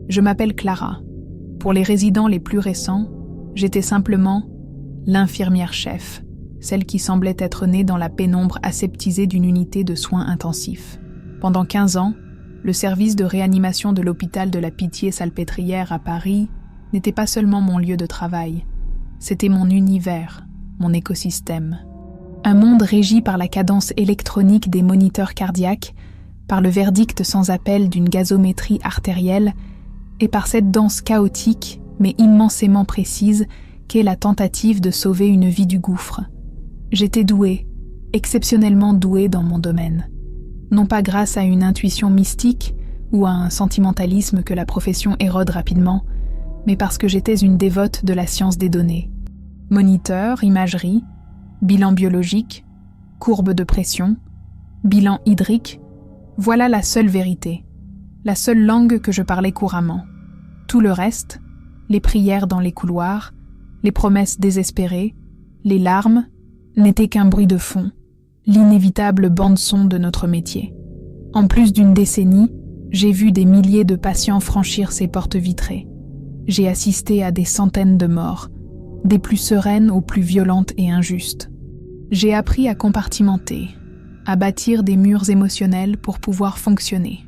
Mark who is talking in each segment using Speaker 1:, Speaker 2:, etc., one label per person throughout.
Speaker 1: Je m'appelle Clara. Pour les résidents les plus récents, j'étais simplement l'infirmière-chef, celle qui semblait être née dans la pénombre aseptisée d'une unité de soins intensifs. Pendant 15 ans, le service de réanimation de l'hôpital de la Pitié-Salpêtrière à Paris n'était pas seulement mon lieu de travail, c'était mon univers, mon écosystème. Un monde régi par la cadence électronique des moniteurs cardiaques, par le verdict sans appel d'une gazométrie artérielle et par cette danse chaotique mais immensément précise qu'est la tentative de sauver une vie du gouffre. J'étais douée, exceptionnellement douée dans mon domaine. Non pas grâce à une intuition mystique ou à un sentimentalisme que la profession érode rapidement, mais parce que j'étais une dévote de la science des données. Moniteur, imagerie, bilan biologique, courbe de pression, bilan hydrique, voilà la seule vérité, la seule langue que je parlais couramment. Tout le reste, les prières dans les couloirs, les promesses désespérées, les larmes, n'étaient qu'un bruit de fond, l'inévitable bande-son de notre métier. En plus d'une décennie, j'ai vu des milliers de patients franchir ces portes vitrées. J'ai assisté à des centaines de morts, des plus sereines aux plus violentes et injustes. J'ai appris à compartimenter, à bâtir des murs émotionnels pour pouvoir fonctionner.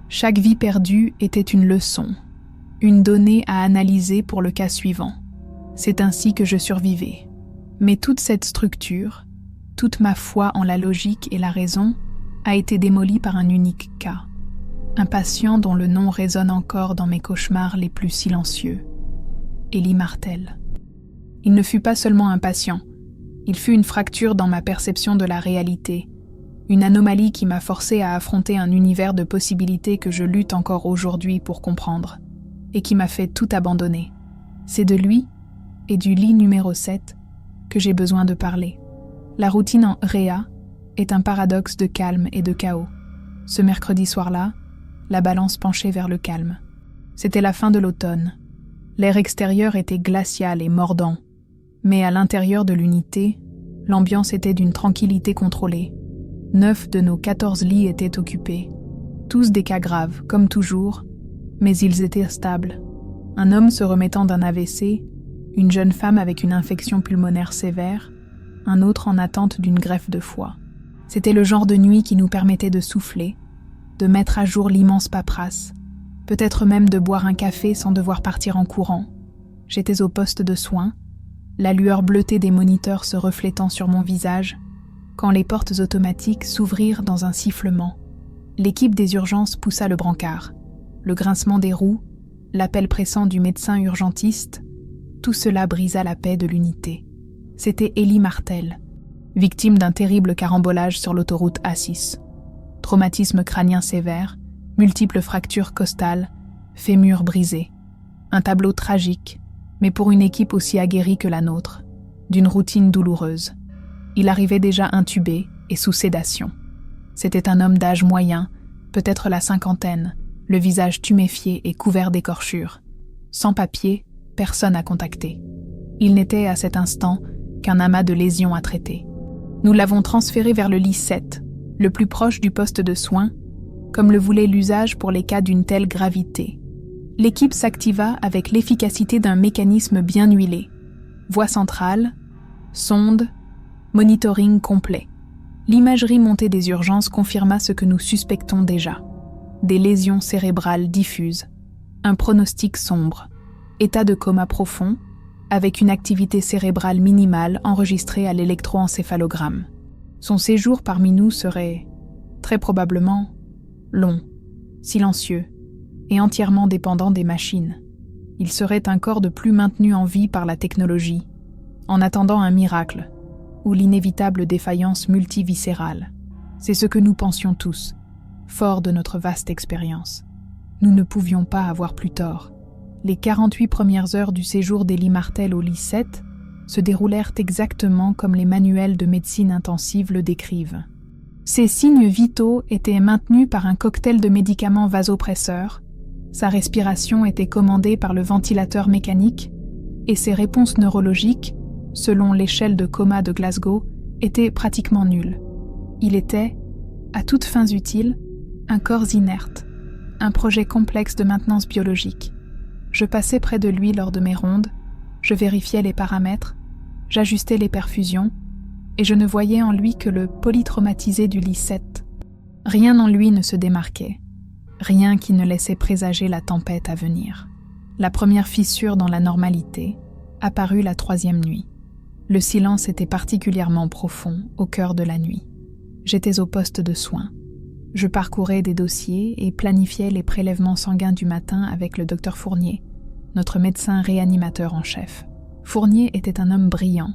Speaker 1: Chaque vie perdue était une leçon, une donnée à analyser pour le cas suivant. C'est ainsi que je survivais. Mais toute cette structure, toute ma foi en la logique et la raison, a été démolie par un unique cas. Un patient dont le nom résonne encore dans mes cauchemars les plus silencieux. Élie Martel. Il ne fut pas seulement un patient, il fut une fracture dans ma perception de la réalité, une anomalie qui m'a forcé à affronter un univers de possibilités que je lutte encore aujourd'hui pour comprendre, et qui m'a fait tout abandonner. C'est de lui, et du lit numéro 7, que j'ai besoin de parler. La routine en réa est un paradoxe de calme et de chaos. Ce mercredi soir-là, la balance penchait vers le calme. C'était la fin de l'automne. L'air extérieur était glacial et mordant, mais à l'intérieur de l'unité, l'ambiance était d'une tranquillité contrôlée. 9 de nos 14 lits étaient occupés. Tous des cas graves, comme toujours, mais ils étaient stables. Un homme se remettant d'un AVC, une jeune femme avec une infection pulmonaire sévère, un autre en attente d'une greffe de foie. C'était le genre de nuit qui nous permettait de souffler, de mettre à jour l'immense paperasse, peut-être même de boire un café sans devoir partir en courant. J'étais au poste de soins, la lueur bleutée des moniteurs se reflétant sur mon visage, quand les portes automatiques s'ouvrirent dans un sifflement. L'équipe des urgences poussa le brancard. Le grincement des roues, l'appel pressant du médecin urgentiste, tout cela brisa la paix de l'unité. C'était Élie Martel, victime d'un terrible carambolage sur l'autoroute A6. Traumatisme crânien sévère, multiples fractures costales, fémur brisé. Un tableau tragique, mais pour une équipe aussi aguerrie que la nôtre, d'une routine douloureuse. Il arrivait déjà intubé et sous sédation. C'était un homme d'âge moyen, peut-être la cinquantaine, le visage tuméfié et couvert d'écorchures. Sans papier, personne à contacter. Il n'était à cet instant qu'un amas de lésions à traiter. Nous l'avons transféré vers le lit 7, le plus proche du poste de soins, comme le voulait l'usage pour les cas d'une telle gravité. L'équipe s'activa avec l'efficacité d'un mécanisme bien huilé. Voie centrale, sonde, monitoring complet. L'imagerie montée des urgences confirma ce que nous suspectons déjà. Des lésions cérébrales diffuses, un pronostic sombre, état de coma profond, avec une activité cérébrale minimale enregistrée à l'électroencéphalogramme. Son séjour parmi nous serait, très probablement, long, silencieux et entièrement dépendant des machines. Il serait un corps de plus maintenu en vie par la technologie, en attendant un miracle, ou l'inévitable défaillance multiviscérale. C'est ce que nous pensions tous, forts de notre vaste expérience. Nous ne pouvions pas avoir plus tort. Les 48 premières heures du séjour d'Élie Martel au lit 7 se déroulèrent exactement comme les manuels de médecine intensive le décrivent. Ses signes vitaux étaient maintenus par un cocktail de médicaments vasopresseurs, sa respiration était commandée par le ventilateur mécanique et ses réponses neurologiques, selon l'échelle de coma de Glasgow, étaient pratiquement nulles. Il était, à toutes fins utiles, un corps inerte, un projet complexe de maintenance biologique. Je passais près de lui lors de mes rondes, je vérifiais les paramètres, j'ajustais les perfusions, et je ne voyais en lui que le polytraumatisé du lit 7. Rien en lui ne se démarquait, rien qui ne laissait présager la tempête à venir. La première fissure dans la normalité apparut la 3e nuit. Le silence était particulièrement profond au cœur de la nuit. J'étais au poste de soins. Je parcourais des dossiers et planifiais les prélèvements sanguins du matin avec le docteur Fournier, notre médecin réanimateur en chef. Fournier était un homme brillant,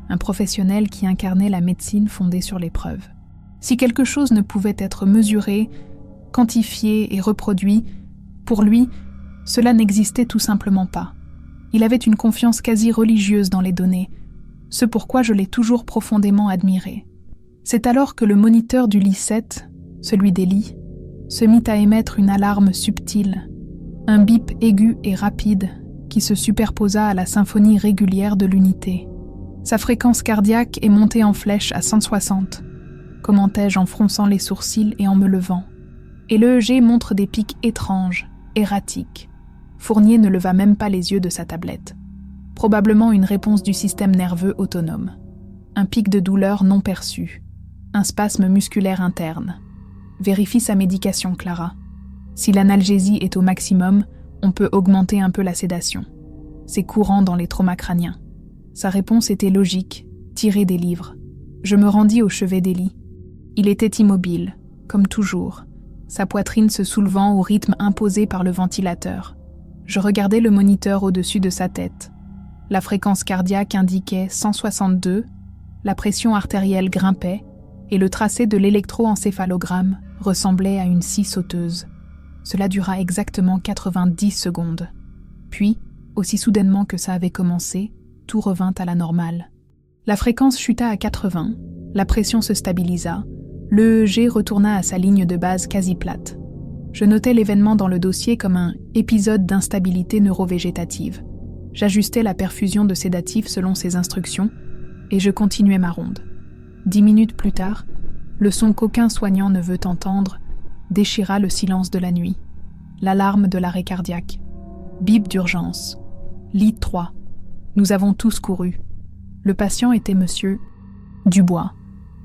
Speaker 1: un professionnel qui incarnait la médecine fondée sur les preuves. Si quelque chose ne pouvait être mesuré, quantifié et reproduit, pour lui, cela n'existait tout simplement pas. Il avait une confiance quasi religieuse dans les données, ce pourquoi je l'ai toujours profondément admiré. C'est alors que le moniteur du lit 7, celui des lits, se mit à émettre une alarme subtile, un bip aigu et rapide qui se superposa à la symphonie régulière de l'unité. Sa fréquence cardiaque est montée en flèche à 160, commentai-je en fronçant les sourcils et en me levant. Et l'EEG montre des pics étranges, erratiques. Fournier ne leva même pas les yeux de sa tablette. Probablement une réponse du système nerveux autonome. Un pic de douleur non perçu. Un spasme musculaire interne. Vérifie sa médication, Clara. Si l'analgésie est au maximum, on peut augmenter un peu la sédation. C'est courant dans les traumas crâniens. Sa réponse était logique, tirée des livres. Je me rendis au chevet des lits. Il était immobile, comme toujours, sa poitrine se soulevant au rythme imposé par le ventilateur. Je regardais le moniteur au-dessus de sa tête. La fréquence cardiaque indiquait 162, la pression artérielle grimpait, et le tracé de l'électroencéphalogramme ressemblait à une scie sauteuse. Cela dura exactement 90 secondes. Puis, aussi soudainement que ça avait commencé, tout revint à la normale. La fréquence chuta à 80, la pression se stabilisa, l'EEG retourna à sa ligne de base quasi plate. Je notais l'événement dans le dossier comme un épisode d'instabilité neurovégétative. J'ajustais la perfusion de sédatifs selon ses instructions et je continuais ma ronde. 10 minutes plus tard, le son qu'aucun soignant ne veut entendre déchira le silence de la nuit. L'alarme de l'arrêt cardiaque. Bip d'urgence. Lit 3. Nous avons tous couru. Le patient était monsieur Dubois,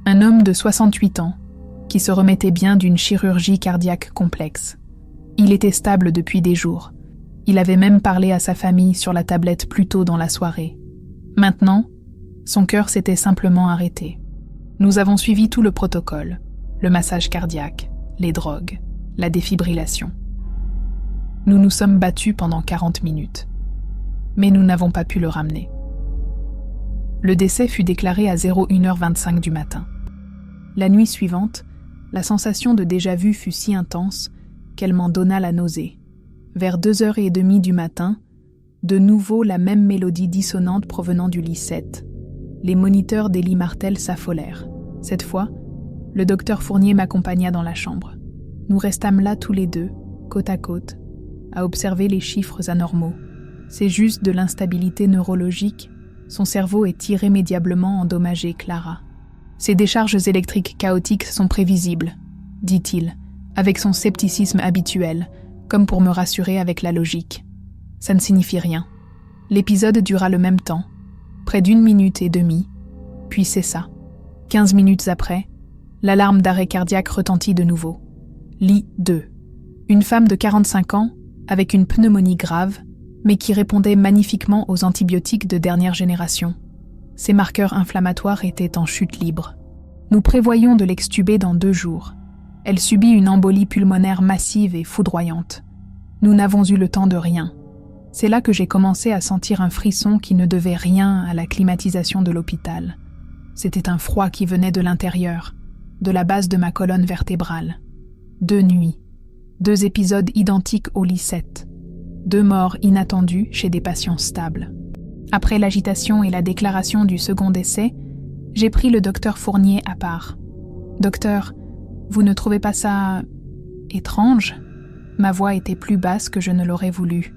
Speaker 1: un homme de 68 ans, qui se remettait bien d'une chirurgie cardiaque complexe. Il était stable depuis des jours. Il avait même parlé à sa famille sur la tablette plus tôt dans la soirée. Maintenant, son cœur s'était simplement arrêté. Nous avons suivi tout le protocole, le massage cardiaque, les drogues, la défibrillation. Nous nous sommes battus pendant 40 minutes, mais nous n'avons pas pu le ramener. Le décès fut déclaré à 01h25 du matin. La nuit suivante, la sensation de déjà-vu fut si intense qu'elle m'en donna la nausée. Vers 2h30 du matin, de nouveau la même mélodie dissonante provenant du lit 7. Les moniteurs des lits Martel s'affolèrent. Cette fois, le docteur Fournier m'accompagna dans la chambre. Nous restâmes là tous les deux, côte à côte, à observer les chiffres anormaux. C'est juste de l'instabilité neurologique. Son cerveau est irrémédiablement endommagé, Clara. Ces décharges électriques chaotiques sont prévisibles, dit-il, avec son scepticisme habituel, comme pour me rassurer avec la logique. Ça ne signifie rien. L'épisode dura le même temps, près d'1 minute et demie, puis cessa. 15 minutes après, l'alarme d'arrêt cardiaque retentit de nouveau. Lit 2. Une femme de 45 ans, avec une pneumonie grave, mais qui répondait magnifiquement aux antibiotiques de dernière génération. Ses marqueurs inflammatoires étaient en chute libre. Nous prévoyions de l'extuber dans 2 jours. Elle subit une embolie pulmonaire massive et foudroyante. Nous n'avons eu le temps de rien. C'est là que j'ai commencé à sentir un frisson qui ne devait rien à la climatisation de l'hôpital. C'était un froid qui venait de l'intérieur, de la base de ma colonne vertébrale. 2 nuits, 2 épisodes identiques au lit 7, 2 morts inattendues chez des patients stables. Après l'agitation et la déclaration du second décès, j'ai pris le docteur Fournier à part. « Docteur, vous ne trouvez pas ça étrange ?» Ma voix était plus basse que je ne l'aurais voulu.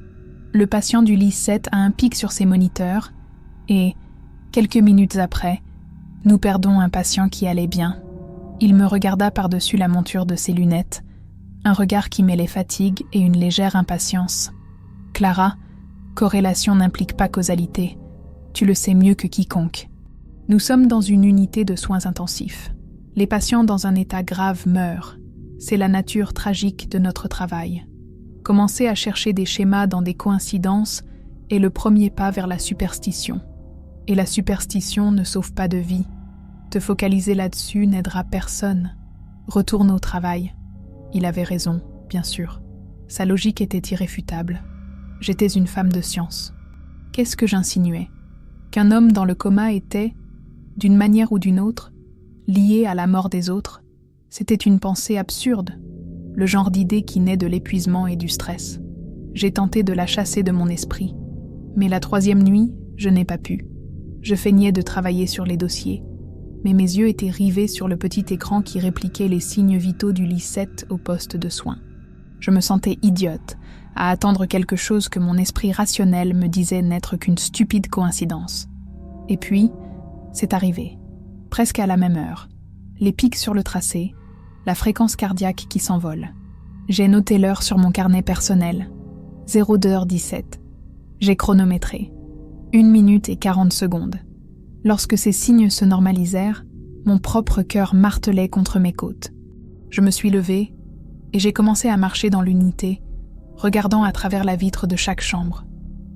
Speaker 1: Le patient du lit 7 a un pic sur ses moniteurs et, quelques minutes après, nous perdons un patient qui allait bien. Il me regarda par-dessus la monture de ses lunettes, Un regard qui mêlait fatigue et une légère impatience. « Clara, corrélation n'implique pas causalité. Tu le sais mieux que quiconque. Nous sommes dans une unité de soins intensifs. Les patients dans un état grave meurent. C'est la nature tragique de notre travail. Commencer à chercher des schémas dans des coïncidences est le premier pas vers la superstition. Et la superstition ne sauve pas de vie. Te focaliser là-dessus n'aidera personne. Retourne au travail. » Il avait raison, bien sûr. Sa logique était irréfutable. J'étais une femme de science. Qu'est-ce que j'insinuais? Qu'un homme dans le coma était, d'une manière ou d'une autre, lié à la mort des autres? C'était une pensée absurde, le genre d'idée qui naît de l'épuisement et du stress. J'ai tenté de la chasser de mon esprit, mais la 3e nuit, je n'ai pas pu. Je feignais de travailler sur les dossiers, mais mes yeux étaient rivés sur le petit écran qui répliquait les signes vitaux du lit 7 au poste de soins. Je me sentais idiote à attendre quelque chose que mon esprit rationnel me disait n'être qu'une stupide coïncidence. Et puis, c'est arrivé, presque à la même heure. Les pics sur le tracé, la fréquence cardiaque qui s'envole. J'ai noté l'heure sur mon carnet personnel. 0h17. J'ai chronométré. 1 minute et 40 secondes. Lorsque ces signes se normalisèrent, mon propre cœur martelait contre mes côtes. Je me suis levée et j'ai commencé à marcher dans l'unité, regardant à travers la vitre de chaque chambre.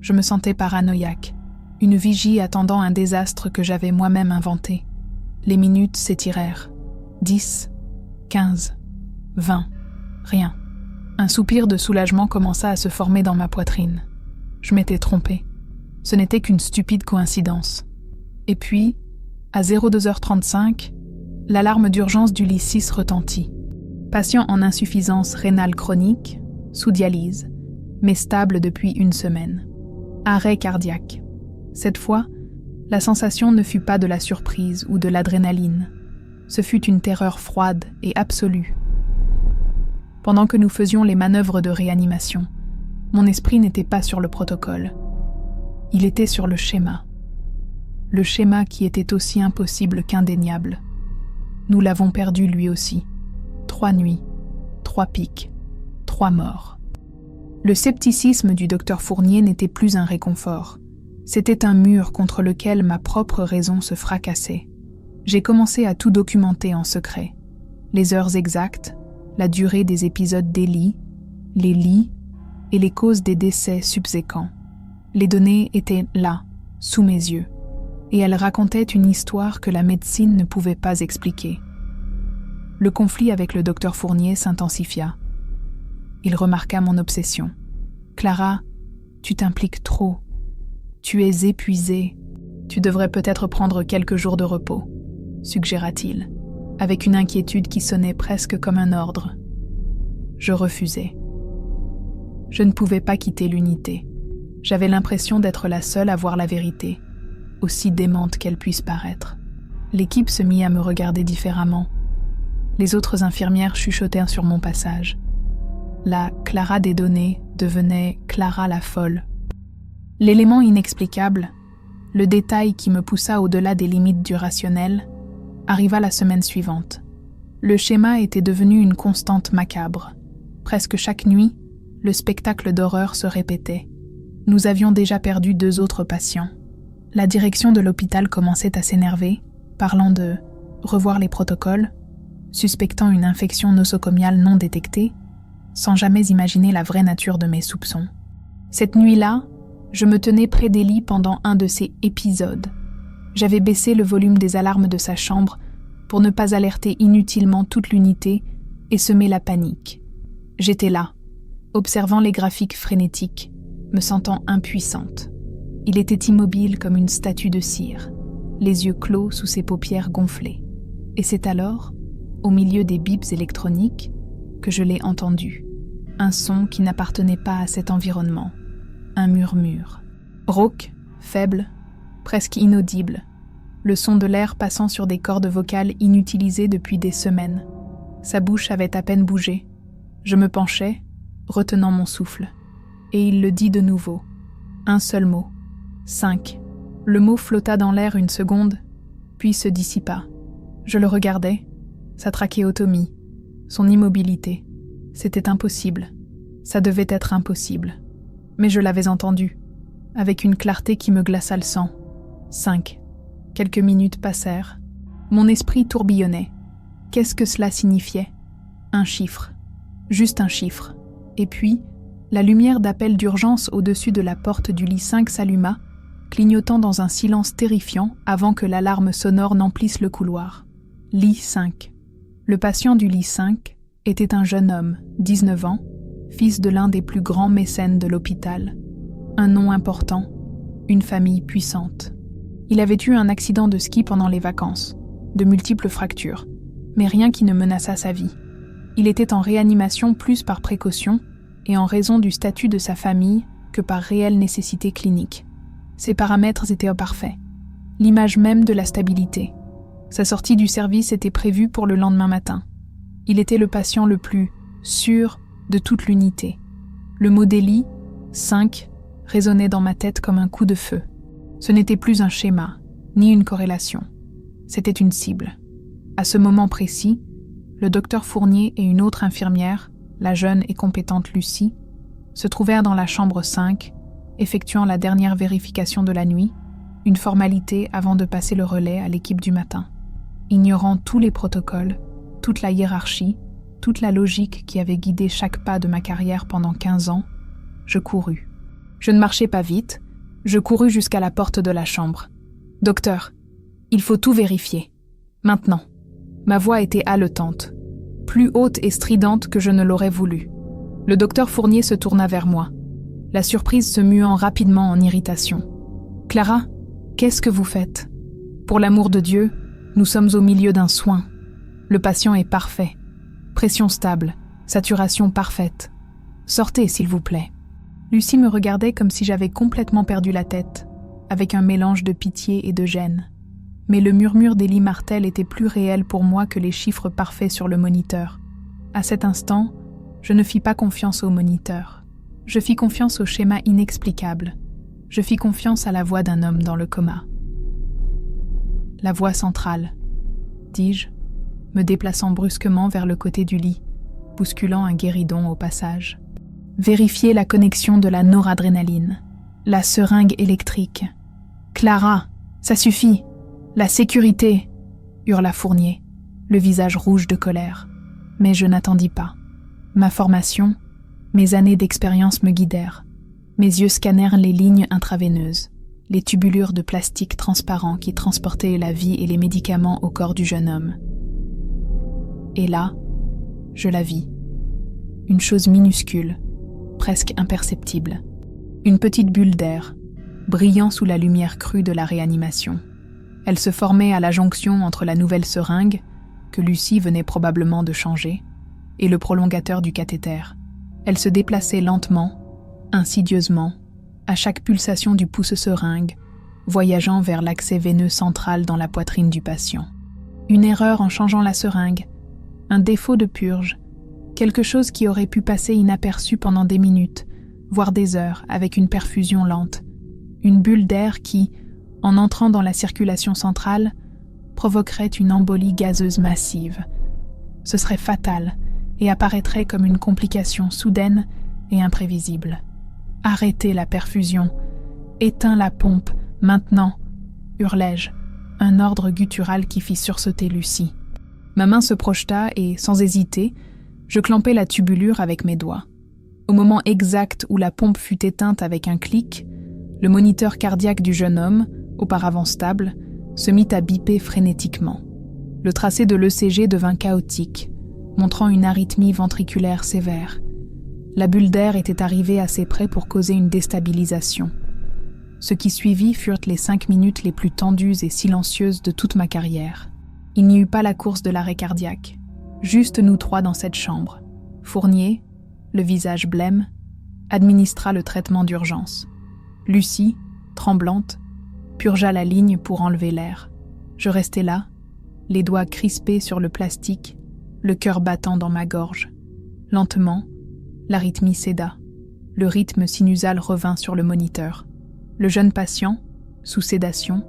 Speaker 1: Je me sentais paranoïaque, une vigie attendant un désastre que j'avais moi-même inventé. Les minutes s'étirèrent. 10, 15, 20, rien. Un soupir de soulagement commença à se former dans ma poitrine. Je m'étais trompée. Ce n'était qu'une stupide coïncidence. Et puis, à 02h35, l'alarme d'urgence du lit 6 retentit. Patient en insuffisance rénale chronique, sous dialyse, mais stable depuis 1 semaine. Arrêt cardiaque. Cette fois, la sensation ne fut pas de la surprise ou de l'adrénaline. Ce fut une terreur froide et absolue. Pendant que nous faisions les manœuvres de réanimation, mon esprit n'était pas sur le protocole. Il était sur le schéma. Le schéma qui était aussi impossible qu'indéniable. Nous l'avons perdu lui aussi. 3 nuits, 3 pics, 3 morts. Le scepticisme du docteur Fournier n'était plus un réconfort. C'était un mur contre lequel ma propre raison se fracassait. J'ai commencé à tout documenter en secret. Les heures exactes, la durée des épisodes d'Élie, les lits et les causes des décès subséquents. Les données étaient là, sous mes yeux, et elles racontaient une histoire que la médecine ne pouvait pas expliquer. Le conflit avec le docteur Fournier s'intensifia. Il remarqua mon obsession. « Clara, tu t'impliques trop. Tu es épuisée. Tu devrais peut-être prendre quelques jours de repos, » suggéra-t-il, avec une inquiétude qui sonnait presque comme un ordre. Je refusai. Je ne pouvais pas quitter l'unité. J'avais l'impression d'être la seule à voir la vérité, aussi démente qu'elle puisse paraître. L'équipe se mit à me regarder différemment. Les autres infirmières chuchotèrent sur mon passage. La Clara des données devenait Clara la folle. L'élément inexplicable, le détail qui me poussa au-delà des limites du rationnel, arriva la semaine suivante. Le schéma était devenu une constante macabre. Presque chaque nuit, le spectacle d'horreur se répétait. Nous avions déjà perdu 2 autres patients. La direction de l'hôpital commençait à s'énerver, parlant de revoir les protocoles, suspectant une infection nosocomiale non détectée, sans jamais imaginer la vraie nature de mes soupçons. Cette nuit-là, je me tenais près d'Élie pendant un de ces épisodes. J'avais baissé le volume des alarmes de sa chambre pour ne pas alerter inutilement toute l'unité et semer la panique. J'étais là, observant les graphiques frénétiques, me sentant impuissante. Il était immobile comme une statue de cire, les yeux clos sous ses paupières gonflées. Et c'est alors, au milieu des bips électroniques, que je l'ai entendu. Un son qui n'appartenait pas à cet environnement. Un murmure. Rauque, faible, presque inaudible. Le son de l'air passant sur des cordes vocales inutilisées depuis des semaines. Sa bouche avait à peine bougé. Je me penchai, retenant mon souffle. Et il le dit de nouveau. Un seul mot. 5. Le mot flotta dans l'air une seconde, puis se dissipa. Je le regardais, sa trachéotomie, son immobilité, C'était impossible. Ça devait être impossible. Mais je l'avais entendu, avec une clarté qui me glaça le sang. 5. Quelques minutes passèrent. Mon esprit tourbillonnait. Qu'est-ce que cela signifiait? Un chiffre. Juste un chiffre. Et puis, la lumière d'appel d'urgence au-dessus de la porte du lit 5 s'alluma, clignotant dans un silence terrifiant avant que l'alarme sonore n'emplisse le couloir. Lit 5. Le patient du lit 5 était un jeune homme, 19 ans, fils de l'un des plus grands mécènes de l'hôpital. Un nom important, une famille puissante. Il avait eu un accident de ski pendant les vacances, de multiples fractures, mais rien qui ne menaçât sa vie. Il était en réanimation plus par précaution et en raison du statut de sa famille que par réelle nécessité clinique. Ses paramètres étaient parfaits, l'image même de la stabilité. Sa sortie du service était prévue pour le lendemain matin. Il était le patient le plus sûr de toute l'unité. Le mot délit, 5, résonnait dans ma tête comme un coup de feu. Ce n'était plus un schéma, ni une corrélation. C'était une cible. À ce moment précis, le docteur Fournier et une autre infirmière, la jeune et compétente Lucie, se trouvèrent dans la chambre 5, effectuant la dernière vérification de la nuit, une formalité avant de passer le relais à l'équipe du matin. Ignorant tous les protocoles, toute la hiérarchie, toute la logique qui avait guidé chaque pas de ma carrière pendant 15 ans, je courus. Je ne marchais pas vite, je courus jusqu'à la porte de la chambre. « Docteur, il faut tout vérifier. Maintenant. » Ma voix était haletante, plus haute et stridente que je ne l'aurais voulu. Le docteur Fournier se tourna vers moi, la surprise se muant rapidement en irritation. « Clara, qu'est-ce que vous faites? Pour l'amour de Dieu, nous sommes au milieu d'un soin. Le patient est parfait. Pression stable, saturation parfaite. Sortez, s'il vous plaît. » Lucie me regardait comme si j'avais complètement perdu la tête, avec un mélange de pitié et de gêne. Mais le murmure d'Élie Martel était plus réel pour moi que les chiffres parfaits sur le moniteur. À cet instant, je ne fis pas confiance au moniteur. Je fis confiance au schéma inexplicable. Je fis confiance à la voix d'un homme dans le coma. La voix centrale, dis-je, me déplaçant brusquement vers le côté du lit, bousculant un guéridon au passage. Vérifier la connexion de la noradrénaline, la seringue électrique. « Clara, ça suffit! La sécurité !» hurla Fournier, le visage rouge de colère. Mais je n'attendis pas. Ma formation, mes années d'expérience me guidèrent. Mes yeux scannèrent les lignes intraveineuses, les tubulures de plastique transparent qui transportaient la vie et les médicaments au corps du jeune homme. Et là, je la vis. Une chose minuscule, presque imperceptible. Une petite bulle d'air, brillant sous la lumière crue de la réanimation. Elle se formait à la jonction entre la nouvelle seringue, que Lucie venait probablement de changer, et le prolongateur du cathéter. Elle se déplaçait lentement, insidieusement, à chaque pulsation du pouce-seringue, voyageant vers l'accès veineux central dans la poitrine du patient. Une erreur en changeant la seringue, un défaut de purge, quelque chose qui aurait pu passer inaperçu pendant des minutes, voire des heures, avec une perfusion lente. Une bulle d'air qui, en entrant dans la circulation centrale, provoquerait une embolie gazeuse massive. Ce serait fatal et apparaîtrait comme une complication soudaine et imprévisible. Arrêtez la perfusion, éteins la pompe, maintenant, hurlai-je, un ordre guttural qui fit sursauter Lucie. Ma main se projeta et, sans hésiter, je clampai la tubulure avec mes doigts. Au moment exact où la pompe fut éteinte avec un clic, le moniteur cardiaque du jeune homme, auparavant stable, se mit à biper frénétiquement. Le tracé de l'ECG devint chaotique, montrant une arythmie ventriculaire sévère. La bulle d'air était arrivée assez près pour causer une déstabilisation. Ce qui suivit furent les 5 minutes les plus tendues et silencieuses de toute ma carrière. Il n'y eut pas la course de l'arrêt cardiaque. Juste nous trois dans cette chambre. Fournier, le visage blême, administra le traitement d'urgence. Lucie, tremblante, purgea la ligne pour enlever l'air. Je restai là, les doigts crispés sur le plastique, le cœur battant dans ma gorge. Lentement, l'arythmie céda. Le rythme sinusal revint sur le moniteur. Le jeune patient, sous sédation,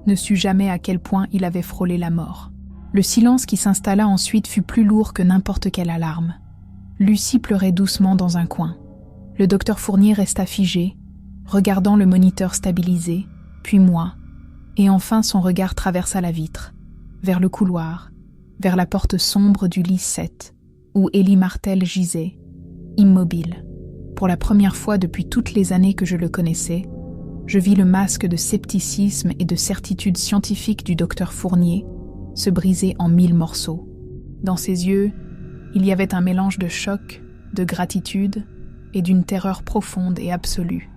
Speaker 1: ne sut jamais à quel point il avait frôlé la mort. Le silence qui s'installa ensuite fut plus lourd que n'importe quelle alarme. Lucie pleurait doucement dans un coin. Le docteur Fournier resta figé, regardant le moniteur stabilisé, puis moi, et enfin son regard traversa la vitre, vers le couloir, vers la porte sombre du lit 7, où Élie Martel gisait, immobile. Pour la première fois depuis toutes les années que je le connaissais, je vis le masque de scepticisme et de certitude scientifique du docteur Fournier se briser en 1000 morceaux. Dans ses yeux, il y avait un mélange de choc, de gratitude et d'une terreur profonde et absolue.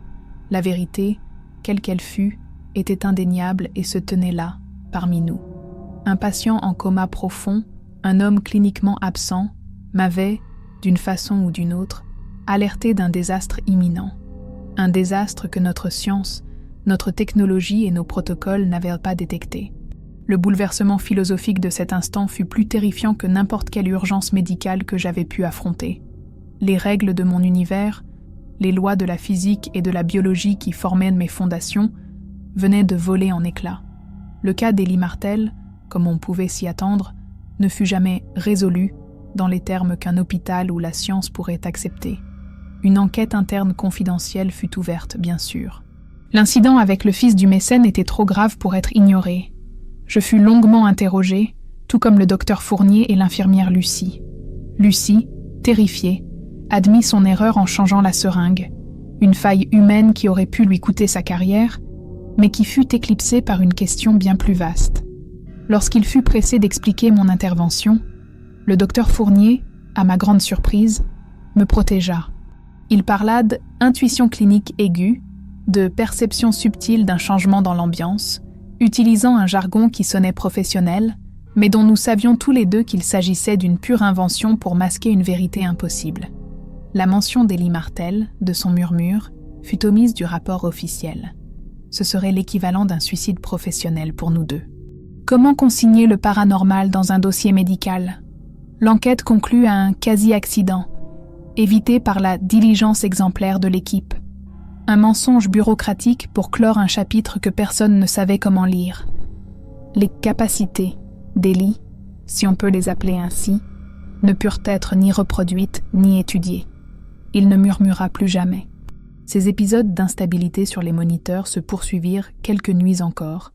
Speaker 1: La vérité, quelle qu'elle fût, était indéniable et se tenait là, parmi nous. Un patient en coma profond, un homme cliniquement absent, m'avait, d'une façon ou d'une autre, alerté d'un désastre imminent. Un désastre que notre science, notre technologie et nos protocoles n'avaient pas détecté. Le bouleversement philosophique de cet instant fut plus terrifiant que n'importe quelle urgence médicale que j'avais pu affronter. Les règles de mon univers, les lois de la physique et de la biologie qui formaient mes fondations, venaient de voler en éclats. Le cas d'Élie Martel, comme on pouvait s'y attendre, ne fut jamais résolu dans les termes qu'un hôpital ou la science pourrait accepter. Une enquête interne confidentielle fut ouverte, bien sûr. L'incident avec le fils du mécène était trop grave pour être ignoré. Je fus longuement interrogée, tout comme le docteur Fournier et l'infirmière Lucie. Lucie, terrifiée, admit son erreur en changeant la seringue, une faille humaine qui aurait pu lui coûter sa carrière, mais qui fut éclipsée par une question bien plus vaste. Lorsqu'il fut pressé d'expliquer mon intervention, le docteur Fournier, à ma grande surprise, me protégea. Il parla d'intuition clinique aiguë, de perception subtile d'un changement dans l'ambiance, utilisant un jargon qui sonnait professionnel, mais dont nous savions tous les deux qu'il s'agissait d'une pure invention pour masquer une vérité impossible. La mention d'Élie Martel, de son murmure, fut omise du rapport officiel. Ce serait l'équivalent d'un suicide professionnel pour nous deux. Comment consigner le paranormal dans un dossier médical ? L'enquête conclut à un quasi-accident, évité par la diligence exemplaire de l'équipe. Un mensonge bureaucratique pour clore un chapitre que personne ne savait comment lire. Les capacités d'Élie, si on peut les appeler ainsi, ne purent être ni reproduites ni étudiées. Il ne murmura plus jamais. Ces épisodes d'instabilité sur les moniteurs se poursuivirent quelques nuits encore,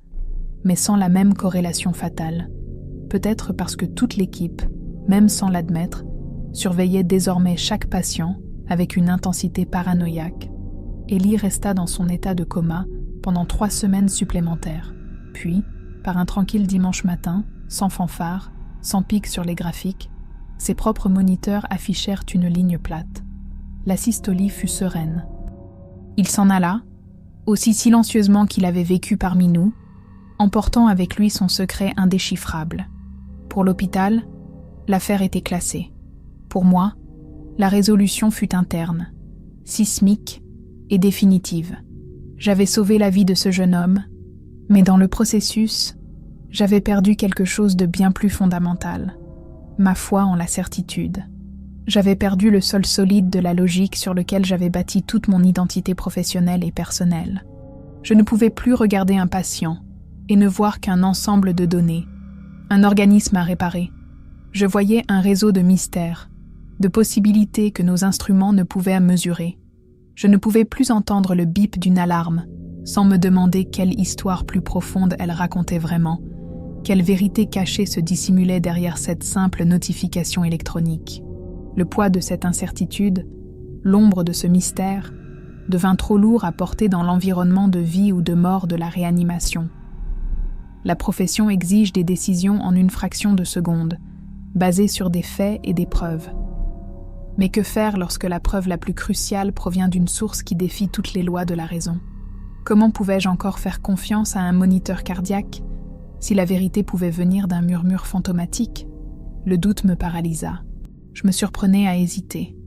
Speaker 1: mais sans la même corrélation fatale. Peut-être parce que toute l'équipe, même sans l'admettre, surveillait désormais chaque patient avec une intensité paranoïaque. Élie resta dans son état de coma pendant 3 semaines supplémentaires. Puis, par un tranquille dimanche matin, sans fanfare, sans pic sur les graphiques, ses propres moniteurs affichèrent une ligne plate. La systolie fut sereine. Il s'en alla, aussi silencieusement qu'il avait vécu parmi nous, emportant avec lui son secret indéchiffrable. Pour l'hôpital, l'affaire était classée. Pour moi, la résolution fut interne, sismique et définitive. J'avais sauvé la vie de ce jeune homme, mais dans le processus, j'avais perdu quelque chose de bien plus fondamental, ma foi en la certitude. J'avais perdu le sol solide de la logique sur lequel j'avais bâti toute mon identité professionnelle et personnelle. Je ne pouvais plus regarder un patient et ne voir qu'un ensemble de données, un organisme à réparer. Je voyais un réseau de mystères, de possibilités que nos instruments ne pouvaient mesurer. Je ne pouvais plus entendre le bip d'une alarme, sans me demander quelle histoire plus profonde elle racontait vraiment, quelle vérité cachée se dissimulait derrière cette simple notification électronique. Le poids de cette incertitude, l'ombre de ce mystère, devint trop lourd à porter dans l'environnement de vie ou de mort de la réanimation. La profession exige des décisions en une fraction de seconde, basées sur des faits et des preuves. Mais que faire lorsque la preuve la plus cruciale provient d'une source qui défie toutes les lois de la raison ? Comment pouvais-je encore faire confiance à un moniteur cardiaque si la vérité pouvait venir d'un murmure fantomatique ? Le doute me paralysa. Je me surprenais à hésiter,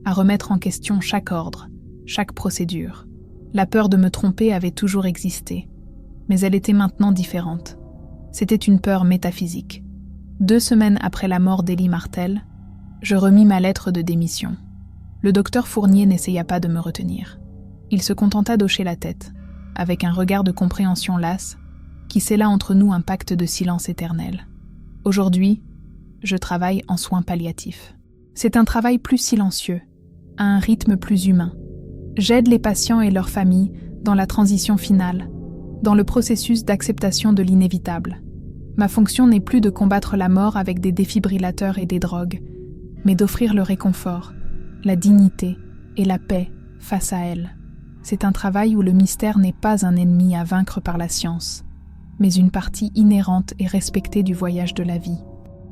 Speaker 1: à remettre en question chaque ordre, chaque procédure. La peur de me tromper avait toujours existé, mais elle était maintenant différente. C'était une peur métaphysique. 2 semaines après la mort d'Élie Martel, je remis ma lettre de démission. Le docteur Fournier n'essaya pas de me retenir. Il se contenta d'hocher la tête, avec un regard de compréhension lasse, qui scella entre nous un pacte de silence éternel. Aujourd'hui, je travaille en soins palliatifs. C'est un travail plus silencieux, à un rythme plus humain. J'aide les patients et leurs familles dans la transition finale, dans le processus d'acceptation de l'inévitable. Ma fonction n'est plus de combattre la mort avec des défibrillateurs et des drogues, mais d'offrir le réconfort, la dignité et la paix face à elle. C'est un travail où le mystère n'est pas un ennemi à vaincre par la science, mais une partie inhérente et respectée du voyage de la vie.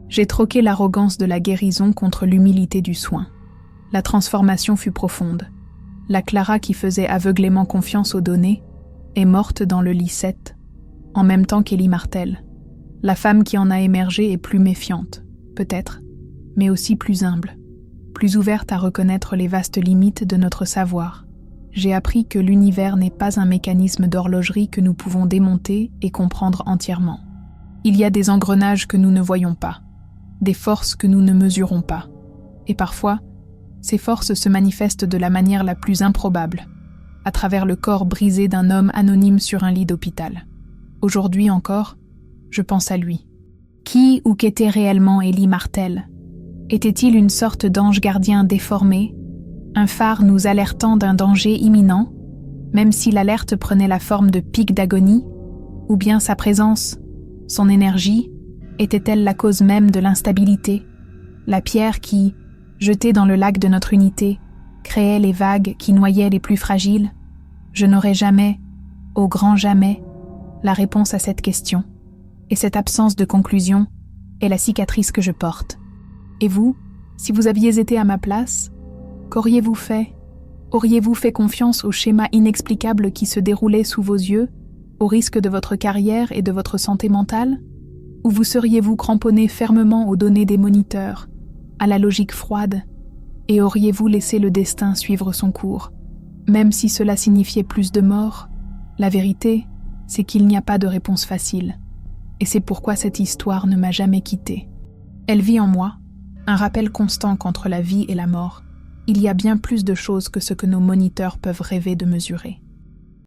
Speaker 1: J'ai troqué l'arrogance de la guérison contre l'humilité du soin. La transformation fut profonde. La Clara qui faisait aveuglément confiance aux données est morte dans le lit 7, en même temps qu'Élie Martel. La femme qui en a émergé est plus méfiante, peut-être, mais aussi plus humble, plus ouverte à reconnaître les vastes limites de notre savoir. J'ai appris que l'univers n'est pas un mécanisme d'horlogerie que nous pouvons démonter et comprendre entièrement. Il y a des engrenages que nous ne voyons pas, des forces que nous ne mesurons pas. Et parfois, ces forces se manifestent de la manière la plus improbable, à travers le corps brisé d'un homme anonyme sur un lit d'hôpital. Aujourd'hui encore, je pense à lui. Qui ou qu'était réellement Élie Martel? Était-il une sorte d'ange gardien déformé, un phare nous alertant d'un danger imminent, même si l'alerte prenait la forme de pics d'agonie, ou bien sa présence, son énergie, était-elle la cause même de l'instabilité, la pierre qui, jetée dans le lac de notre unité, créait les vagues qui noyaient les plus fragiles? Je n'aurai jamais, au grand jamais, la réponse à cette question, et cette absence de conclusion est la cicatrice que je porte. Et vous, si vous aviez été à ma place, qu'auriez-vous fait? Auriez-vous fait confiance au schéma inexplicable qui se déroulait sous vos yeux, au risque de votre carrière et de votre santé mentale? Ou vous seriez-vous cramponné fermement aux données des moniteurs, à la logique froide, et auriez-vous laissé le destin suivre son cours, même si cela signifiait plus de morts? La vérité, c'est qu'il n'y a pas de réponse facile, et c'est pourquoi cette histoire ne m'a jamais quittée. Elle vit en moi, un rappel constant qu'entre la vie et la mort, il y a bien plus de choses que ce que nos moniteurs peuvent rêver de mesurer.